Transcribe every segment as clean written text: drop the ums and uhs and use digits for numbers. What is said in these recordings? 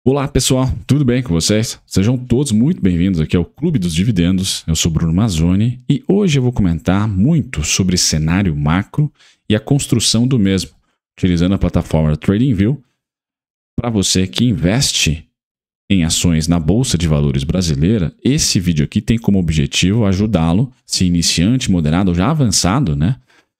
Olá pessoal, tudo bem com vocês? Sejam todos muito bem-vindos aqui ao Clube dos Dividendos. Eu sou Bruno Mazzoni e hoje eu vou comentar muito sobre cenário macro e a construção do mesmo, utilizando a plataforma TradingView para você que investe em ações na Bolsa de Valores brasileira. Esse vídeo aqui tem como objetivo ajudá-lo, se iniciante, moderado ou já avançado, né,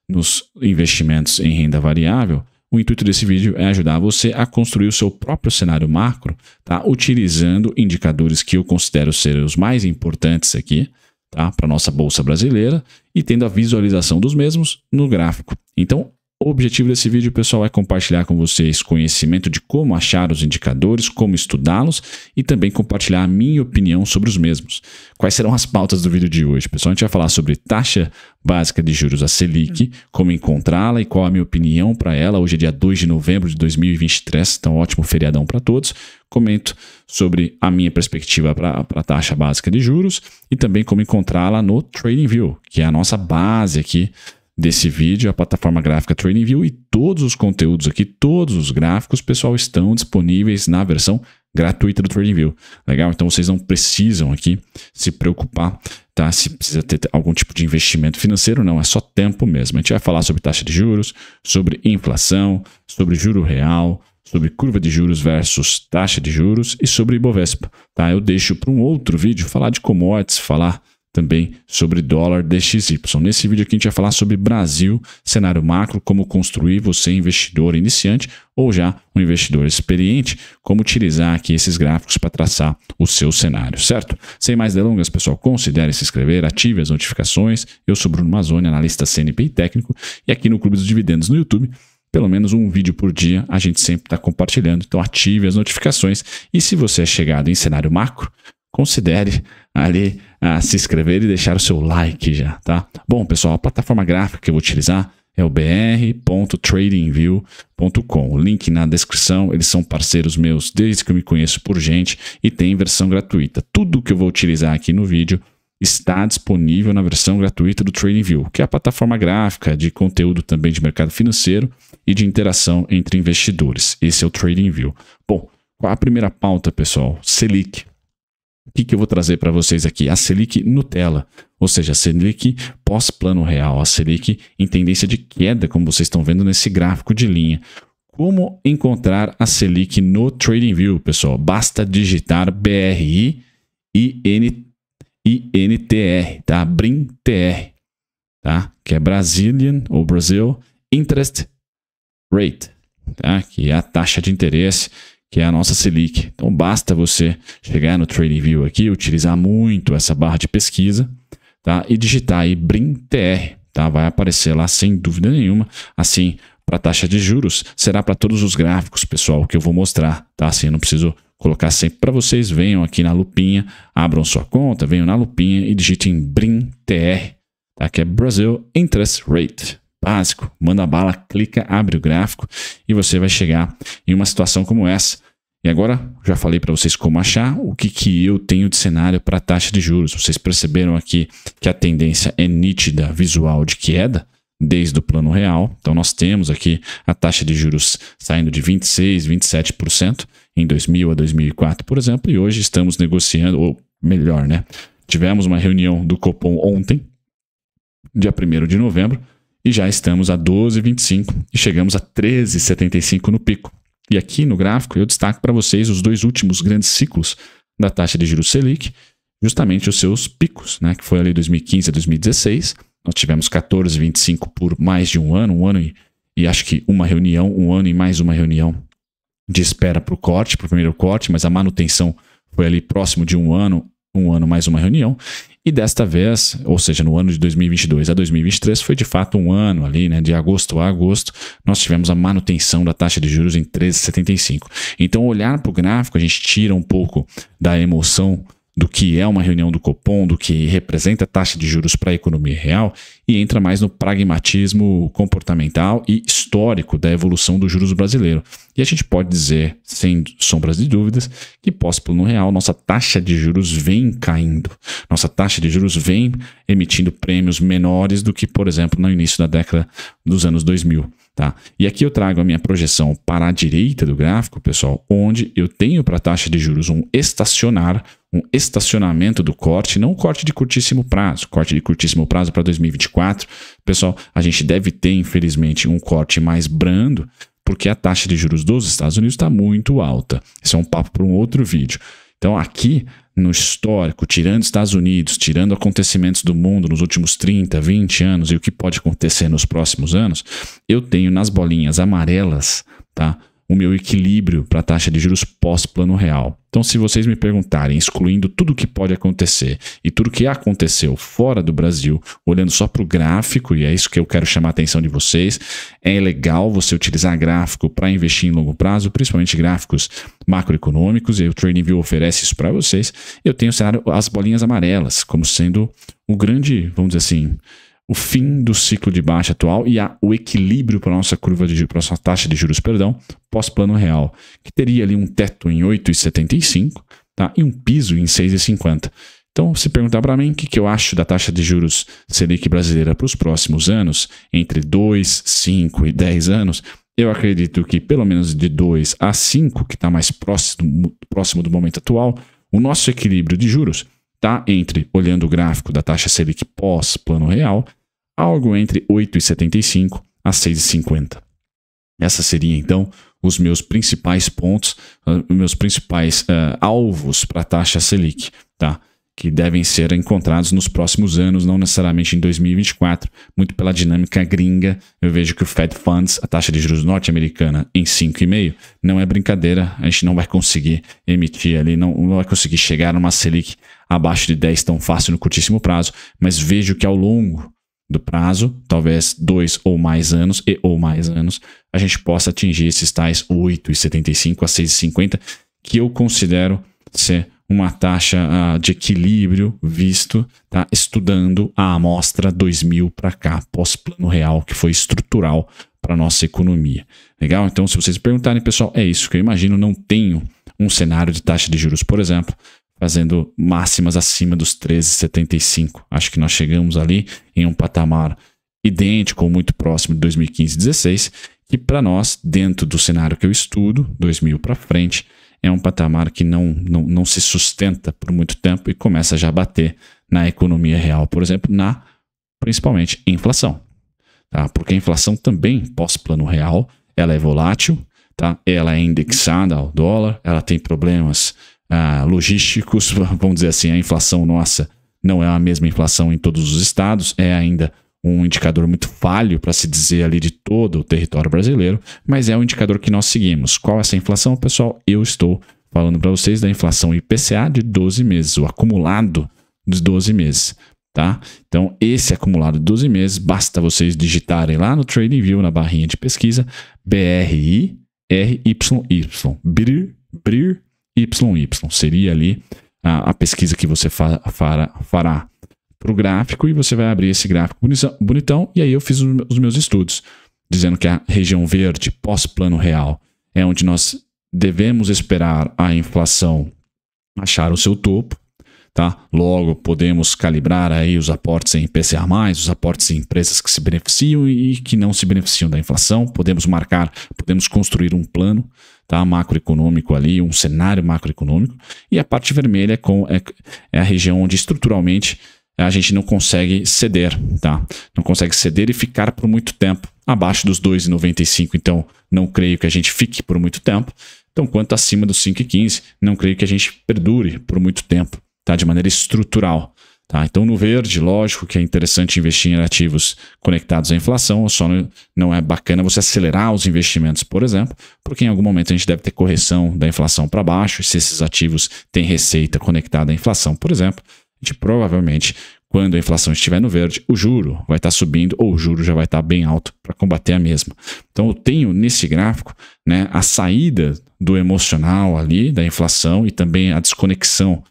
nos investimentos em renda variável. O intuito desse vídeo é ajudar você a construir o seu próprio cenário macro, tá? Utilizando indicadores que eu considero ser os mais importantes aqui, tá? Para a nossa Bolsa brasileira e tendo a visualização dos mesmos no gráfico. Então, o objetivo desse vídeo, pessoal, é compartilhar com vocês conhecimento de como achar os indicadores, como estudá-los e também compartilhar a minha opinião sobre os mesmos. Quais serão as pautas do vídeo de hoje? Pessoal, a gente vai falar sobre taxa básica de juros, a Selic, como encontrá-la e qual a minha opinião para ela. Hoje é dia 2 de novembro de 2023, então ótimo feriadão para todos. Comento sobre a minha perspectiva para a taxa básica de juros e também como encontrá-la no TradingView, que é a nossa base aqui desse vídeo, a plataforma gráfica TradingView, e todos os conteúdos aqui, todos os gráficos, pessoal, estão disponíveis na versão gratuita do TradingView. Legal? Então vocês não precisam aqui se preocupar, tá? Se precisa ter algum tipo de investimento financeiro, não, é só tempo mesmo. A gente vai falar sobre taxa de juros, sobre inflação, sobre juro real, sobre curva de juros versus taxa de juros e sobre Ibovespa, tá? Eu deixo para um outro vídeo falar de commodities, falar também sobre dólar DXY. Nesse vídeo aqui a gente vai falar sobre Brasil, cenário macro, como construir, você investidor iniciante ou já um investidor experiente, como utilizar aqui esses gráficos para traçar o seu cenário, certo? Sem mais delongas, pessoal, considere se inscrever, ative as notificações. Eu sou Bruno Mazzoni, analista CNP e técnico, e aqui no Clube dos Dividendos no YouTube, pelo menos um vídeo por dia a gente sempre está compartilhando, então ative as notificações. E se você é chegado em cenário macro, considere ali se inscrever e deixar o seu like já, tá? Bom, pessoal, a plataforma gráfica que eu vou utilizar é o br.tradingview.com. O link na descrição, eles são parceiros meus desde que eu me conheço por gente e tem versão gratuita. Tudo que eu vou utilizar aqui no vídeo está disponível na versão gratuita do TradingView, que é a plataforma gráfica de conteúdo também de mercado financeiro e de interação entre investidores. Esse é o TradingView. Bom, qual a primeira pauta, pessoal? Selic. O que eu vou trazer para vocês aqui? A Selic Nutella, ou seja, a Selic pós-plano real, a Selic em tendência de queda, como vocês estão vendo nesse gráfico de linha. Como encontrar a Selic no TradingView, pessoal? Basta digitar BRI INTR, tá? BRINTR, tá? Que é Brazilian ou Brazil Interest Rate, tá? Que é a taxa de interesse, que é a nossa Selic. Então basta você chegar no TradingView aqui, utilizar muito essa barra de pesquisa, tá? E digitar aí BRINTR, tá? Vai aparecer lá sem dúvida nenhuma. Assim, para a taxa de juros, será para todos os gráficos, pessoal, que eu vou mostrar, tá? Assim, eu não preciso colocar sempre para vocês. Venham aqui na lupinha, abram sua conta, venham na lupinha e digitem BRINTR, tá? Que é Brazil Interest Rate. Básico, manda bala, clica, abre o gráfico e você vai chegar em uma situação como essa. E agora, já falei para vocês como achar, o que eu tenho de cenário para a taxa de juros. Vocês perceberam aqui que a tendência é nítida, visual de queda, desde o plano real. Então nós temos aqui a taxa de juros saindo de 26%, 27% em 2000 a 2004, por exemplo, e hoje estamos negociando, ou melhor, né? Tivemos uma reunião do Copom ontem, dia 1º de novembro, e já estamos a 12,25 e chegamos a 13,75 no pico. E aqui no gráfico eu destaco para vocês os dois últimos grandes ciclos da taxa de juros Selic, justamente os seus picos, né? Que foi ali 2015 a 2016. Nós tivemos 14,25 por mais de um ano e acho que uma reunião, um ano e mais uma reunião de espera para o corte, para o primeiro corte, mas a manutenção foi ali próximo de um ano mais uma reunião. E desta vez, ou seja, no ano de 2022 a 2023, foi de fato um ano ali, né? De agosto a agosto, nós tivemos a manutenção da taxa de juros em 13,75. Então, olhar para o gráfico, a gente tira um pouco da emoção do que é uma reunião do Copom, do que representa a taxa de juros para a economia real e entra mais no pragmatismo comportamental e histórico da evolução dos juros brasileiro. E a gente pode dizer, sem sombras de dúvidas, que pós-plano real, nossa taxa de juros vem caindo. Nossa taxa de juros vem emitindo prêmios menores do que, por exemplo, no início da década dos anos 2000. Tá? E aqui eu trago a minha projeção para a direita do gráfico, pessoal, onde eu tenho para a taxa de juros um estacionamento do corte, não um corte de curtíssimo prazo, corte de curtíssimo prazo para 2024. Pessoal, a gente deve ter, infelizmente, um corte mais brando, porque a taxa de juros dos Estados Unidos está muito alta. Esse é um papo para um outro vídeo. Então, aqui no histórico, tirando Estados Unidos, tirando acontecimentos do mundo nos últimos 30, 20 anos e o que pode acontecer nos próximos anos, eu tenho nas bolinhas amarelas, tá, o meu equilíbrio para a taxa de juros pós-plano real. Então, se vocês me perguntarem, excluindo tudo o que pode acontecer e tudo que aconteceu fora do Brasil, olhando só para o gráfico, e é isso que eu quero chamar a atenção de vocês, é legal você utilizar gráfico para investir em longo prazo, principalmente gráficos macroeconômicos, e o TradingView oferece isso para vocês. Eu tenho o cenário, as bolinhas amarelas, como sendo o grande, vamos dizer assim, o fim do ciclo de baixa atual e o equilíbrio para a nossa curva de juros, para a nossa taxa de juros, pós-plano real, que teria ali um teto em 8,75, tá? E um piso em 6,50. Então, se perguntar para mim o que eu acho da taxa de juros Selic brasileira para os próximos anos, entre 2, 5 e 10 anos, eu acredito que pelo menos de 2 a 5, que está mais próximo do momento atual, o nosso equilíbrio de juros está entre, olhando o gráfico da taxa Selic pós-plano real, algo entre 8,75 a 6,50. Essas seriam, então, os meus principais pontos, os meus principais alvos para a taxa Selic, tá? Que devem ser encontrados nos próximos anos, não necessariamente em 2024, muito pela dinâmica gringa. Eu vejo que o Fed Funds, a taxa de juros norte-americana, em 5,5%, não é brincadeira, a gente não vai conseguir emitir ali, não vai conseguir chegar numa Selic abaixo de 10 tão fácil no curtíssimo prazo, mas vejo que ao longo do prazo, talvez 2 ou mais anos, a gente possa atingir esses tais 8,75 a 6,50, que eu considero ser uma taxa de equilíbrio visto, tá? Estudando a amostra 2000 para cá, pós-plano real, que foi estrutural para a nossa economia. Legal? Então, se vocês perguntarem, pessoal, é isso que eu imagino. Não tenho um cenário de taxa de juros, por exemplo, fazendo máximas acima dos 13,75. Acho que nós chegamos ali em um patamar idêntico ou muito próximo de 2015 e 2016, que para nós, dentro do cenário que eu estudo, 2000 para frente, é um patamar que não se sustenta por muito tempo e começa já a bater na economia real, por exemplo, principalmente inflação. Tá? Porque a inflação também, pós-plano real, ela é volátil, tá? Ela é indexada ao dólar, ela tem problemas logísticos, vamos dizer assim, a inflação nossa não é a mesma inflação em todos os estados, é ainda um indicador muito falho para se dizer ali de todo o território brasileiro, mas é o indicador que nós seguimos. Qual é essa inflação, pessoal? Eu estou falando para vocês da inflação IPCA de 12 meses, o acumulado dos 12 meses, tá? Então, esse acumulado de 12 meses, basta vocês digitarem lá no TradingView, na barrinha de pesquisa, BRIRYY, BRIRYY, seria ali a pesquisa que você fará para o gráfico, e você vai abrir esse gráfico bonitão, e aí eu fiz os meus estudos, dizendo que a região verde pós-plano real é onde nós devemos esperar a inflação achar o seu topo, tá? Logo, podemos calibrar aí os aportes em IPCA+, os aportes em empresas que se beneficiam e que não se beneficiam da inflação, podemos construir um plano, tá, macroeconômico ali, um cenário macroeconômico, e a parte vermelha é a região onde estruturalmente a gente não consegue ceder, tá? Não consegue ceder e ficar por muito tempo abaixo dos 2,95. Então, não creio que a gente fique por muito tempo. Então, quanto acima dos 5,15, não creio que a gente perdure por muito tempo, tá? De maneira estrutural, tá? Então, no verde, lógico que é interessante investir em ativos conectados à inflação, só não é bacana você acelerar os investimentos, por exemplo, porque em algum momento a gente deve ter correção da inflação para baixo, e se esses ativos têm receita conectada à inflação, por exemplo, a gente provavelmente, quando a inflação estiver no verde, o juro vai estar subindo ou o juro já vai estar bem alto para combater a mesma. Então eu tenho nesse gráfico, né, a saída do emocional ali, da inflação, e também a desconexão,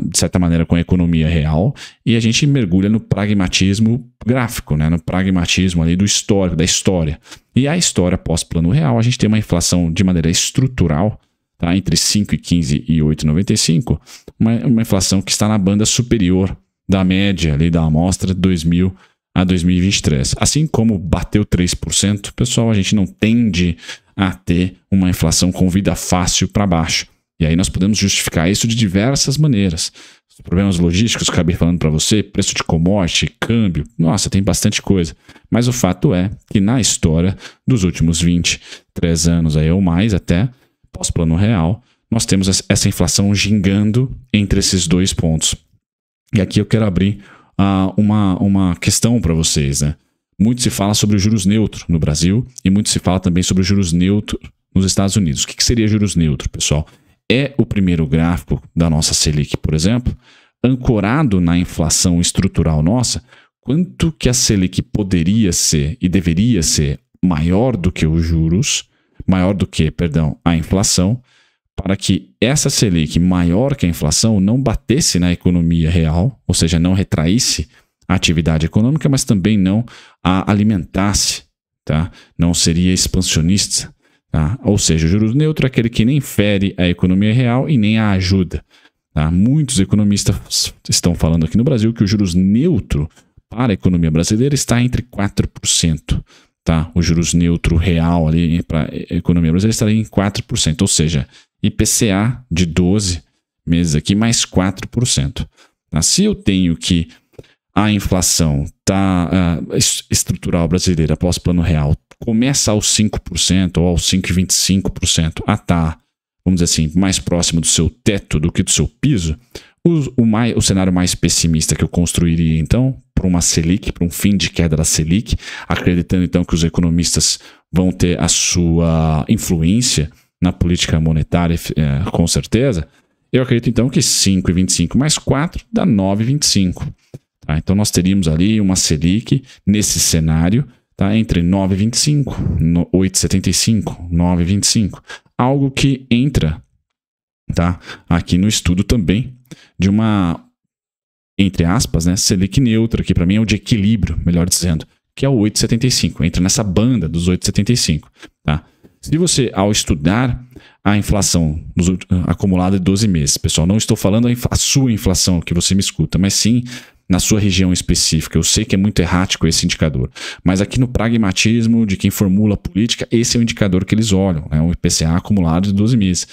de certa maneira, com a economia real, e a gente mergulha no pragmatismo gráfico, né, no pragmatismo ali do histórico, da história. E a história pós-plano real, a gente tem uma inflação de maneira estrutural, tá, entre 5,15 e 8,95, uma inflação que está na banda superior da média ali da amostra 2000 a 2023. Assim como bateu 3%, pessoal, a gente não tende a ter uma inflação com vida fácil para baixo. E aí nós podemos justificar isso de diversas maneiras. Os problemas logísticos que eu acabei falando para você, preço de commodity, câmbio, nossa, tem bastante coisa. Mas o fato é que na história dos últimos 23 anos aí, ou mais até, pós-plano real, nós temos essa inflação gingando entre esses dois pontos. E aqui eu quero abrir uma questão para vocês, né? Muito se fala sobre o juros neutro no Brasil e muito se fala também sobre o juros neutro nos Estados Unidos. O que seria juros neutro, pessoal? É o primeiro gráfico da nossa Selic, por exemplo, ancorado na inflação estrutural nossa, quanto que a Selic poderia ser e deveria ser maior do que os juros, a inflação, para que essa Selic maior que a inflação não batesse na economia real, ou seja, não retraísse a atividade econômica, mas também não a alimentasse, tá? Não seria expansionista, tá? Ou seja, o juros neutro é aquele que nem fere a economia real e nem a ajuda, tá? Muitos economistas estão falando aqui no Brasil que o juros neutro para a economia brasileira está entre 4%. Tá? O juros neutro real ali para a economia brasileira estaria em 4%, ou seja, IPCA de 12 meses aqui mais 4%. Tá? Se eu tenho que a inflação estrutural brasileira após plano real começa aos 5% ou aos 5,25% a estar, vamos dizer assim, mais próximo do seu teto do que do seu piso, o cenário mais pessimista que eu construiria então para uma Selic, para um fim de queda da Selic, acreditando então que os economistas vão ter a sua influência na política monetária com certeza, eu acredito então que 5,25 mais 4 dá 9,25. Tá? Então nós teríamos ali uma Selic nesse cenário, tá? Entre 9,25, 8,75, 9,25. Algo que entra, tá? Aqui no estudo também de uma, entre aspas, né, Selic neutra, que para mim é o de equilíbrio, melhor dizendo, que é o 8,75, entra nessa banda dos 8,75. Tá? Se você, ao estudar a inflação acumulada de 12 meses, pessoal, não estou falando a sua inflação que você me escuta, mas sim na sua região específica. Eu sei que é muito errático esse indicador, mas aqui no pragmatismo de quem formula a política, esse é o indicador que eles olham, né, o IPCA acumulado de 12 meses.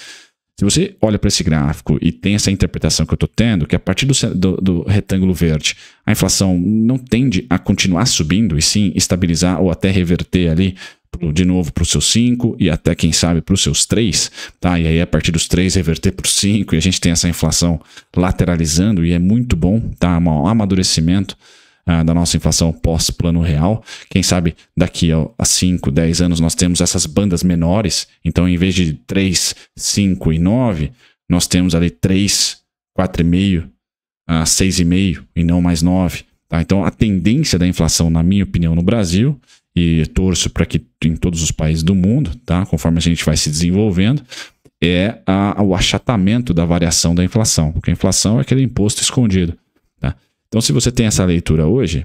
Se você olha para esse gráfico e tem essa interpretação que eu estou tendo, que a partir do retângulo verde, a inflação não tende a continuar subindo e sim estabilizar ou até reverter ali de novo para os seus 5 e até, quem sabe, para os seus 3, tá? E aí a partir dos 3 reverter para os 5 e a gente tem essa inflação lateralizando e é muito bom, tá? Um amadurecimento da nossa inflação pós-plano real. Quem sabe daqui a 5, 10 anos nós temos essas bandas menores, então em vez de 3, 5 e 9, nós temos ali 3, 4,5, 6,5 e não mais 9. Tá? Então a tendência da inflação, na minha opinião, no Brasil, e torço para que em todos os países do mundo, tá? Conforme a gente vai se desenvolvendo, é o achatamento da variação da inflação, porque a inflação é aquele imposto escondido. Tá? Então, se você tem essa leitura hoje,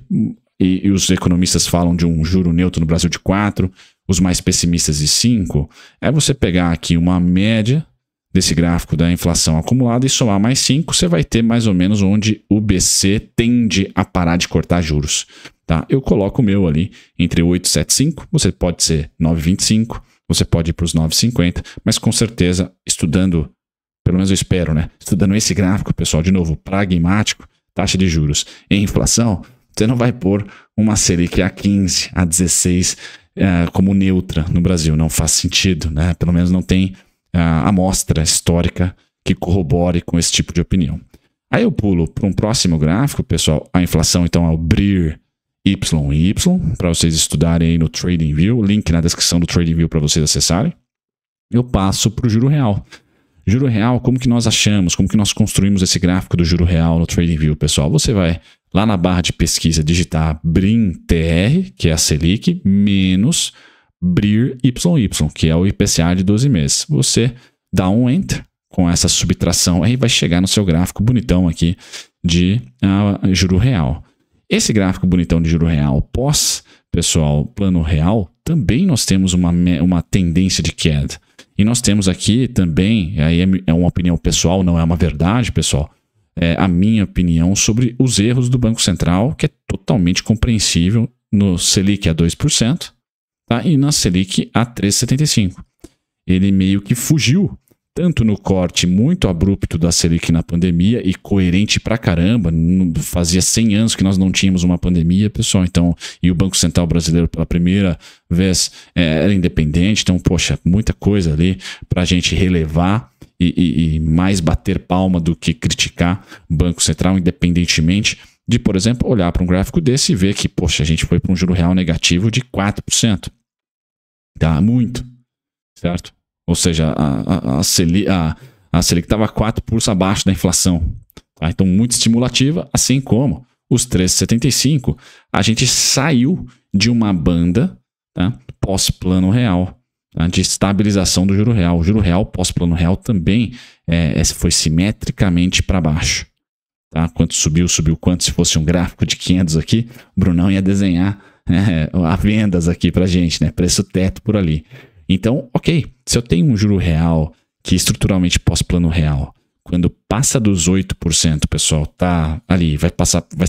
e os economistas falam de um juro neutro no Brasil de 4, os mais pessimistas de 5, é você pegar aqui uma média desse gráfico da inflação acumulada e somar mais 5, você vai ter mais ou menos onde o BC tende a parar de cortar juros. Tá? Eu coloco o meu ali entre 8,75, você pode ser 9,25, você pode ir para os 9,50, mas com certeza, estudando, pelo menos eu espero, né? Estudando esse gráfico, pessoal, de novo, pragmático, taxa de juros e inflação, você não vai pôr uma Selic a 15, a 16 como neutra no Brasil. Não faz sentido, né? Pelo menos não tem amostra histórica que corrobore com esse tipo de opinião. Aí eu pulo para um próximo gráfico, pessoal. A inflação, então, é o BRIR YY, para vocês estudarem aí no TradingView. Link na descrição do TradingView para vocês acessarem. Eu passo para o juro real. Juro real, como que nós achamos, como que nós construímos esse gráfico do juro real no TradingView, pessoal? Você vai lá na barra de pesquisa digitar BRIM-TR, que é a Selic, menos BRIR YY, que é o IPCA de 12 meses. Você dá um Enter com essa subtração, aí vai chegar no seu gráfico bonitão aqui de juro real. Esse gráfico bonitão de juro real pós, pessoal, plano real, também nós temos uma tendência de queda. E nós temos aqui também, aí é uma opinião pessoal, não é uma verdade, pessoal, é a minha opinião sobre os erros do Banco Central, que é totalmente compreensível no Selic a 2%, tá? E na Selic a 3,75%. Ele meio que fugiu, tanto no corte muito abrupto da Selic na pandemia e coerente pra caramba. Fazia 100 anos que nós não tínhamos uma pandemia, pessoal. Então, e o Banco Central brasileiro pela primeira vez era independente. Então, poxa, muita coisa ali pra gente relevar e mais bater palma do que criticar o Banco Central, independentemente de, por exemplo, olhar para um gráfico desse e ver que, poxa, a gente foi para um juro real negativo de 4%. Tá muito, certo? Ou seja, a Selic estava 4% abaixo da inflação. Tá? Então, muito estimulativa, assim como os 3,75%, a gente saiu de uma banda, tá, pós-plano real, tá, de estabilização do juro real. O juro real pós-plano real também foi simetricamente para baixo. Tá? Quanto subiu quanto. Se fosse um gráfico de 500 aqui, o Brunão ia desenhar a vendas aqui para a gente, né? Preço teto por ali. Então, ok, se eu tenho um juro real que estruturalmente pós-plano real, quando passa dos 8%, pessoal, tá ali, vai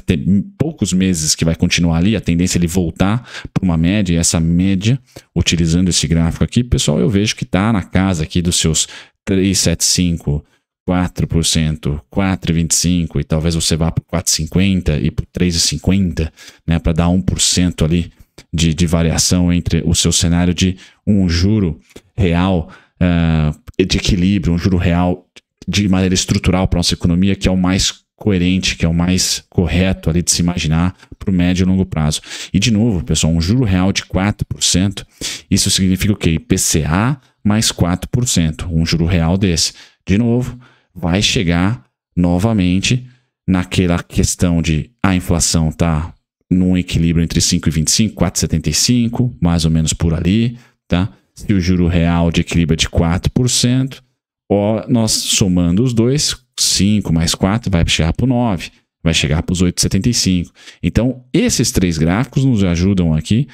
ter poucos meses que vai continuar ali, a tendência é ele voltar para uma média, e essa média, utilizando esse gráfico aqui, pessoal, eu vejo que está na casa aqui dos seus 3,75%, 4%, 4,25%, e talvez você vá para 4,50% e para 3,50%, né, para dar 1% ali de variação entre o seu cenário de um juro real de equilíbrio, um juro real de maneira estrutural para a nossa economia, que é o mais coerente, que é o mais correto ali de se imaginar para o médio e longo prazo. E de novo, pessoal, um juro real de 4%, isso significa o quê? IPCA mais 4%, um juro real desse. De novo, vai chegar novamente naquela questão de a inflação tá num equilíbrio entre 5,25 e 4,75, mais ou menos por ali, tá? Se o juro real de equilíbrio é de 4%, nós somando os dois, 5 mais 4 vai chegar para o 9, vai chegar para os 8,75. Então, esses três gráficos nos ajudam aqui,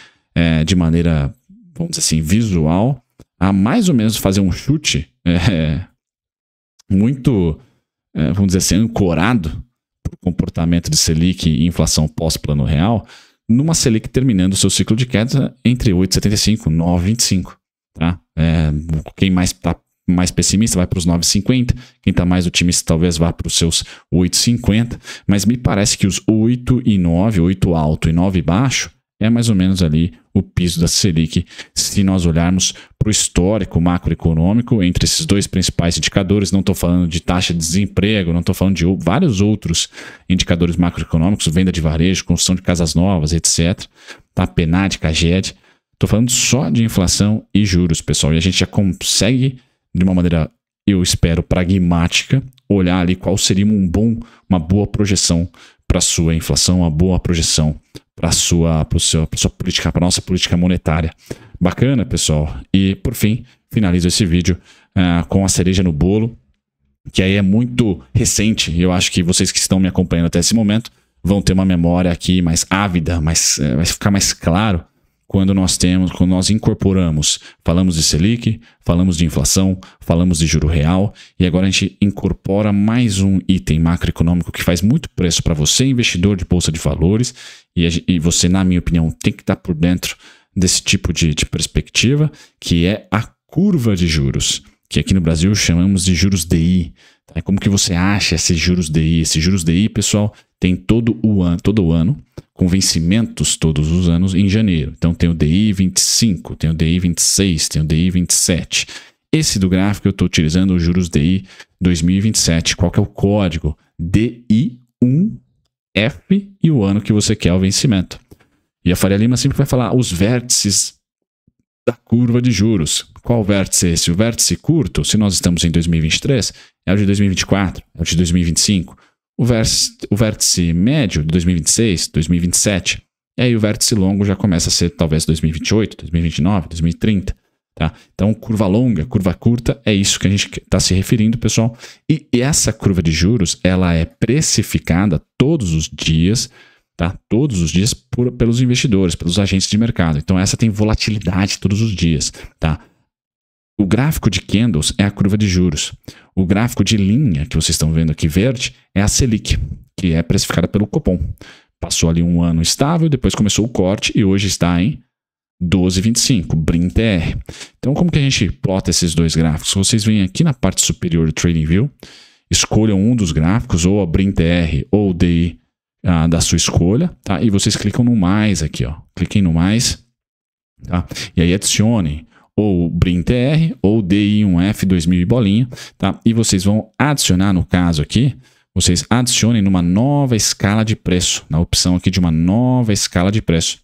de maneira, vamos dizer assim, visual, a mais ou menos fazer um chute muito, vamos dizer assim, ancorado para o comportamento de Selic e inflação pós-plano real, numa Selic terminando o seu ciclo de queda entre 8,75 e 9,25. Tá? Quem está mais pessimista vai para os 9,50, quem está mais otimista talvez vá para os seus 8,50, mas me parece que os 8 e 9, 8 alto e 9 baixo, é mais ou menos ali o piso da Selic, se nós olharmos para o histórico macroeconômico entre esses dois principais indicadores. Não estou falando de taxa de desemprego, não estou falando de vários outros indicadores macroeconômicos, venda de varejo, construção de casas novas, etc. Tá? PNAD, CAGED. Estou falando só de inflação e juros, pessoal. E a gente já consegue, de uma maneira, eu espero, pragmática, olhar ali qual seria uma boa projeção para a sua inflação, uma boa projeção para a sua política, para a nossa política monetária. Bacana, pessoal. E, por fim, finalizo esse vídeo com a cereja no bolo, que aí é muito recente. Eu acho que vocês que estão me acompanhando até esse momento vão ter uma memória aqui mais ávida, vai ficar mais claro quando nós incorporamos, falamos de Selic, falamos de inflação, falamos de juro real, e agora a gente incorpora mais um item macroeconômico que faz muito preço para você, investidor de bolsa de valores, e você, na minha opinião, tem que estar por dentro desse tipo de perspectiva, que é a curva de juros, que aqui no Brasil chamamos de juros DI. Tá? Como que você acha esses juros DI? Esses juros DI, pessoal, tem todo o ano, com vencimentos todos os anos em janeiro. Então tem o DI 25, tem o DI 26, tem o DI 27. Esse do gráfico eu estou utilizando os juros DI 2027. Qual que é o código? DI1F e o ano que você quer o vencimento. E a Faria Lima sempre vai falar os vértices da curva de juros. Qual vértice é esse? O vértice curto, se nós estamos em 2023, é o de 2024, é o de 2025. O vértice médio de 2026, 2027. E aí o vértice longo já começa a ser talvez 2028, 2029, 2030. Tá? Então, curva longa, curva curta, é isso que a gente está se referindo, pessoal. E essa curva de juros, ela é precificada todos os dias, tá? Todos os dias pelos investidores, pelos agentes de mercado. Então, essa tem volatilidade todos os dias. Tá? O gráfico de candles é a curva de juros. O gráfico de linha que vocês estão vendo aqui verde é a Selic, que é precificada pelo Copom. Passou ali um ano estável, depois começou o corte e hoje está em 12,25, BRIM-TR. Então, como que a gente plota esses dois gráficos? Vocês vêm aqui na parte superior do TradingView, escolham um dos gráficos, ou a BRIM-TR ou o DI da sua escolha, tá? E vocês clicam no mais aqui, ó. Cliquem no mais, tá? E aí adicionem ou o BRIM-TR ou o DI1F 2000 e bolinha, tá? E vocês vão adicionar, no caso aqui, vocês adicionem numa nova escala de preço, na opção aqui de uma nova escala de preço.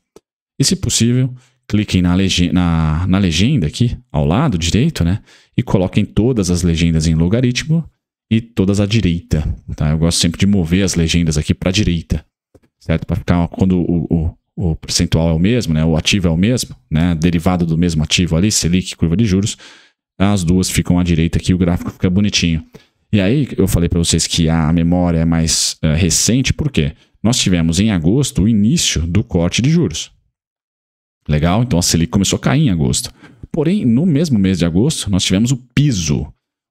E se possível, cliquem na legenda aqui, ao lado direito, né? E coloquem todas as legendas em logaritmo e todas à direita, tá? Eu gosto sempre de mover as legendas aqui para a direita, certo? Para ficar, quando o percentual é o mesmo, né? O ativo é o mesmo, né? Derivado do mesmo ativo ali, Selic, curva de juros, as duas ficam à direita aqui, o gráfico fica bonitinho. E aí eu falei para vocês que a memória é mais recente, por quê? Nós tivemos em agosto o início do corte de juros. Legal? Então a Selic começou a cair em agosto. Porém, no mesmo mês de agosto, nós tivemos o piso,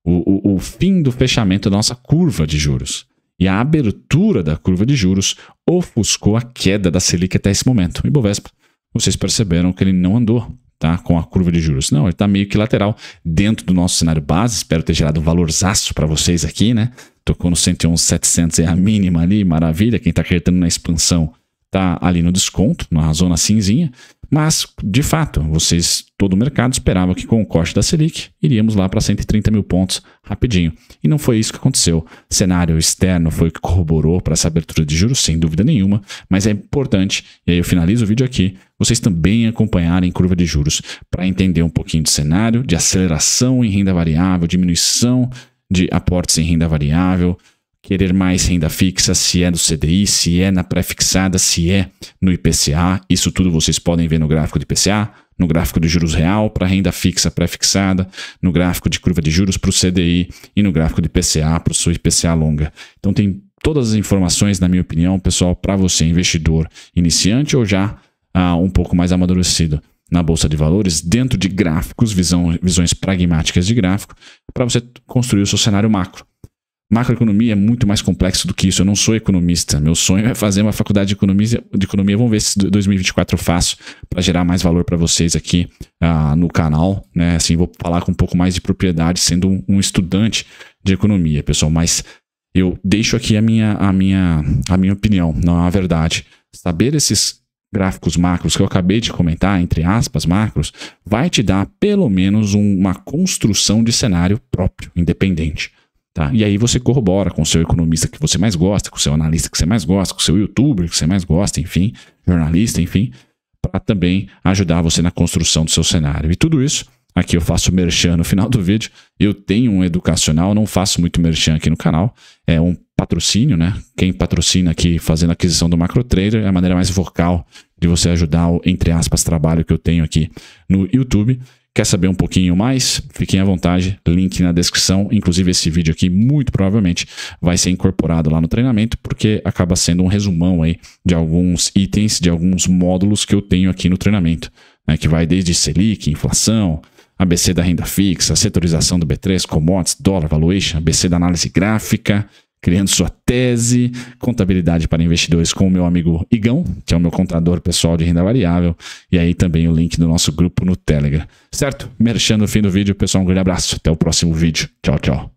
o fim do fechamento da nossa curva de juros. E a abertura da curva de juros ofuscou a queda da Selic até esse momento. O Ibovespa, vocês perceberam que ele não andou, tá, com a curva de juros. Não, ele está meio que lateral dentro do nosso cenário base. Espero ter gerado um valorzaço para vocês aqui, né? Tocou no 111,700, é a mínima ali, maravilha. Quem está acreditando na expansão está ali no desconto, na zona cinzinha. Mas, de fato, todo o mercado esperava que com o corte da Selic, iríamos lá para 130 mil pontos rapidinho. E não foi isso que aconteceu. O cenário externo foi o que corroborou para essa abertura de juros, sem dúvida nenhuma, mas é importante, e aí eu finalizo o vídeo aqui, vocês também acompanharem curva de juros para entender um pouquinho de cenário, de aceleração em renda variável, diminuição de aportes em renda variável, querer mais renda fixa, se é no CDI, se é na pré-fixada, se é no IPCA. Isso tudo vocês podem ver no gráfico de IPCA, no gráfico de juros real para renda fixa pré-fixada, no gráfico de curva de juros para o CDI e no gráfico de IPCA para o seu IPCA longa. Então tem todas as informações, na minha opinião, pessoal, para você, investidor iniciante ou já um pouco mais amadurecido na Bolsa de Valores, dentro de gráficos, visões pragmáticas de gráfico, para você construir o seu cenário macro. Macroeconomia é muito mais complexo do que isso. Eu não sou economista. Meu sonho é fazer uma faculdade de economia. Vamos ver se 2024 eu faço para gerar mais valor para vocês aqui no canal, né? Assim, vou falar com um pouco mais de propriedade, sendo um estudante de economia, pessoal. Mas eu deixo aqui a minha opinião, não é a verdade. Saber esses gráficos macros que eu acabei de comentar, entre aspas, macros, vai te dar pelo menos uma construção de cenário próprio, independente. Tá? E aí você corrobora com o seu economista que você mais gosta, com o seu analista que você mais gosta, com o seu youtuber que você mais gosta, enfim, jornalista, enfim, para também ajudar você na construção do seu cenário. E tudo isso, aqui eu faço merchan no final do vídeo, eu tenho um educacional, não faço muito merchan aqui no canal, é um patrocínio, né? Quem patrocina aqui fazendo a aquisição do MacroTrader é a maneira mais vocal de você ajudar o, entre aspas, trabalho que eu tenho aqui no YouTube. Quer saber um pouquinho mais? Fiquem à vontade, link na descrição. Inclusive esse vídeo aqui muito provavelmente vai ser incorporado lá no treinamento, porque acaba sendo um resumão aí de alguns itens, de alguns módulos que eu tenho aqui no treinamento, né, que vai desde Selic, inflação, ABC da renda fixa, setorização do B3, commodities, dólar, valuation, ABC da análise gráfica, criando sua tese, contabilidade para investidores com o meu amigo Igão, que é o meu contador pessoal de renda variável, e aí também o link do nosso grupo no Telegram. Certo? Merchan no fim do vídeo, pessoal, um grande abraço, até o próximo vídeo. Tchau, tchau.